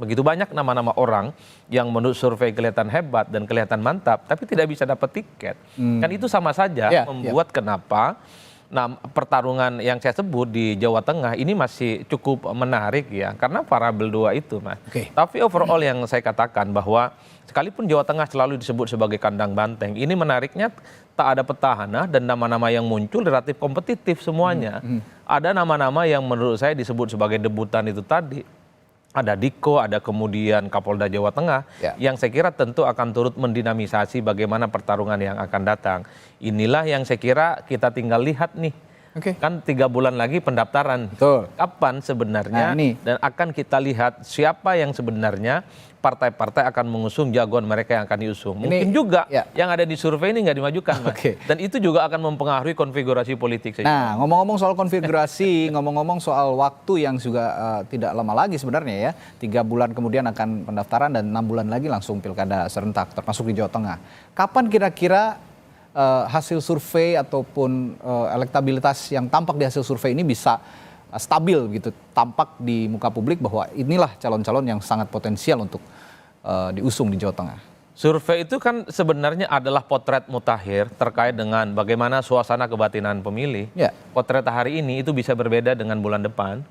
begitu banyak nama-nama orang yang menurut survei kelihatan hebat dan kelihatan mantap, tapi tidak bisa dapat tiket. Kan itu sama saja membuat kenapa Nah, pertarungan yang saya sebut di Jawa Tengah ini masih cukup menarik ya, karena variabel 2 itu, Mas. Tapi overall yang saya katakan bahwa sekalipun Jawa Tengah selalu disebut sebagai kandang banteng, ini menariknya tak ada petahana dan nama-nama yang muncul relatif kompetitif semuanya. Ada nama-nama yang menurut saya disebut sebagai debutan itu tadi. Ada Diko, ada kemudian Kapolda Jawa Tengah, yang saya kira tentu akan turut mendinamisasi bagaimana pertarungan yang akan datang. Inilah yang saya kira kita tinggal lihat nih. Kan 3 bulan lagi pendaftaran. Kapan sebenarnya, dan akan kita lihat siapa yang sebenarnya partai-partai akan mengusung jagoan mereka yang akan diusung. Mungkin juga yang ada di survei ini nggak dimajukan, Mas. Dan itu juga akan mempengaruhi konfigurasi politik. Nah, ngomong-ngomong soal konfigurasi, ngomong-ngomong soal waktu yang juga tidak lama lagi sebenarnya ya. 3 bulan kemudian akan pendaftaran dan 6 bulan lagi langsung pilkada serentak, termasuk di Jawa Tengah. Kapan kira-kira hasil survei ataupun elektabilitas yang tampak di hasil survei ini bisa stabil gitu, tampak di muka publik bahwa inilah calon-calon yang sangat potensial untuk diusung di Jawa Tengah? Survei itu kan sebenarnya adalah potret mutakhir terkait dengan bagaimana suasana kebatinan pemilih. Potret hari ini itu bisa berbeda dengan bulan depan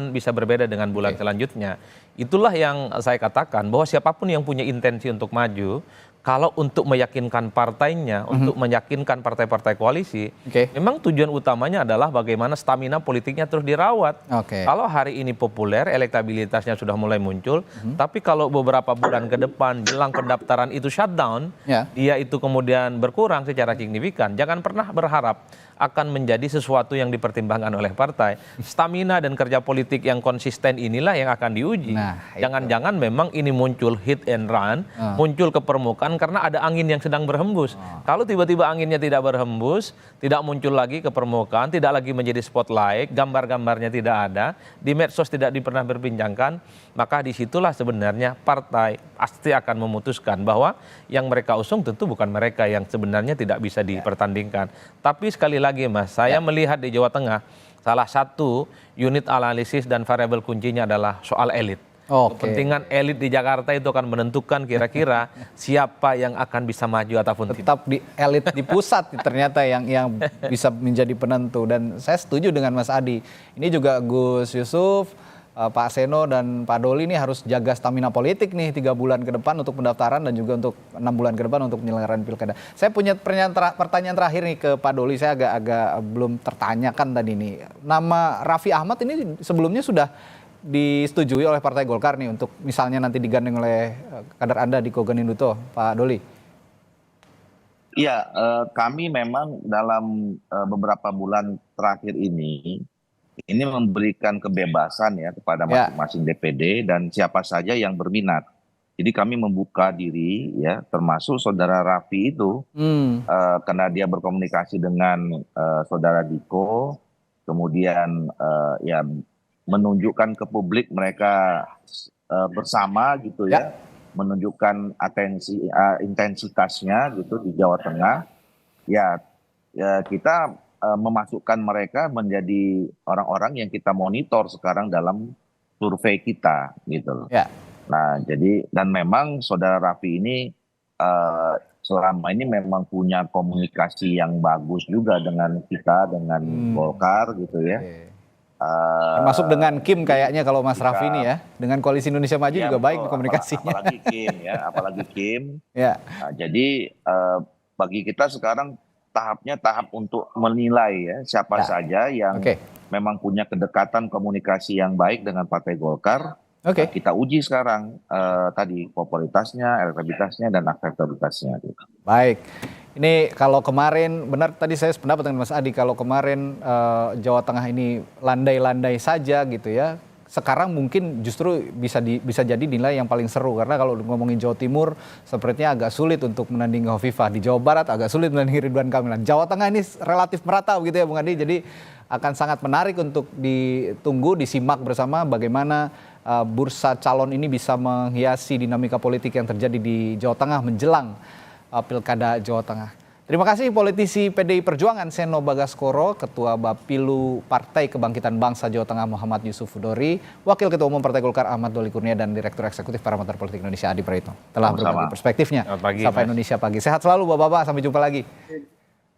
bisa berbeda dengan bulan selanjutnya. Itulah yang saya katakan bahwa siapapun yang punya intensi untuk maju, kalau untuk meyakinkan partainya, untuk meyakinkan partai-partai koalisi, memang tujuan utamanya adalah bagaimana stamina politiknya terus dirawat. Kalau hari ini populer, elektabilitasnya sudah mulai muncul, tapi kalau beberapa bulan ke depan jelang pendaftaran itu shutdown, dia itu kemudian berkurang secara signifikan. Jangan pernah berharap akan menjadi sesuatu yang dipertimbangkan oleh partai. Stamina dan kerja politik yang konsisten inilah yang akan diuji. Jangan-jangan memang ini muncul hit and run, muncul ke permukaan karena ada angin yang sedang berhembus. Kalau tiba-tiba anginnya tidak berhembus, tidak muncul lagi ke permukaan, tidak lagi menjadi spotlight, gambar-gambarnya tidak ada, di medsos tidak pernah berbincangkan, maka disitulah sebenarnya partai pasti akan memutuskan bahwa yang mereka usung tentu bukan mereka yang sebenarnya tidak bisa dipertandingkan. Tapi sekali lagi, Mas, saya melihat di Jawa Tengah, salah satu unit analisis dan variabel kuncinya adalah soal elit. Kepentingan elit di Jakarta itu akan menentukan kira-kira siapa yang akan bisa maju ataupun tetap di elit di pusat ternyata yang bisa menjadi penentu. Dan saya setuju dengan Mas Adi. Ini juga Gus Yusuf, Pak Seno dan Pak Doli ini harus jaga stamina politik nih 3 bulan ke depan untuk pendaftaran dan juga untuk 6 bulan ke depan untuk penyelenggaraan pilkada. Saya punya pertanyaan terakhir nih ke Pak Doli, saya agak belum tertanyakan tadi nih. Nama Raffi Ahmad ini sebelumnya sudah disetujui oleh Partai Golkar nih untuk misalnya nanti digandeng oleh kader Anda Diko Ganinduto, Pak Doli. Iya, kami memang dalam beberapa bulan terakhir ini memberikan kebebasan ya kepada masing-masing DPD dan siapa saja yang berminat. Jadi kami membuka diri ya, termasuk saudara Raffi itu, karena dia berkomunikasi dengan saudara Diko, kemudian ya menunjukkan ke publik mereka bersama gitu ya, menunjukkan intensitasnya gitu di Jawa Tengah. Ya kita memasukkan mereka menjadi orang-orang yang kita monitor sekarang dalam survei kita gitu loh. Nah, jadi dan memang saudara Raffi ini selama ini memang punya komunikasi yang bagus juga dengan kita, dengan Golkar gitu ya. Termasuk dengan Kim kayaknya kalau Mas Raffi ini ya, dengan Koalisi Indonesia Maju juga baik komunikasinya. Apalagi Kim ya, apalagi Kim. Nah, jadi bagi kita sekarang tahapnya tahap untuk menilai ya siapa saja yang memang punya kedekatan komunikasi yang baik dengan Partai Golkar. Kita uji sekarang tadi popularitasnya, elektabilitasnya dan akseptabilitasnya. Baik. Ini kalau kemarin, benar tadi saya sependapat dengan Mas Adi, kalau kemarin Jawa Tengah ini landai-landai saja gitu ya, sekarang mungkin justru bisa jadi nilai yang paling seru. Karena kalau ngomongin Jawa Timur, sepertinya agak sulit untuk menandingi Hovifah. Di Jawa Barat agak sulit menandingi Ridwan Kamil. Jawa Tengah ini relatif merata gitu ya Bung Adi, jadi akan sangat menarik untuk ditunggu, disimak bersama bagaimana bursa calon ini bisa menghiasi dinamika politik yang terjadi di Jawa Tengah menjelang Pilkada Jawa Tengah. Terima kasih politisi PDI Perjuangan Seno Bagaskoro, Ketua Bapilu Partai Kebangkitan Bangsa Jawa Tengah Muhammad Yusuf Hudori, Wakil Ketua Umum Partai Golkar Ahmad Doli Kurnia, dan Direktur Eksekutif Parameter Politik Indonesia Adi Praitno telah berbagi perspektifnya. Sapa Indonesia Pagi. Sehat selalu Bapak-bapak, sampai jumpa lagi.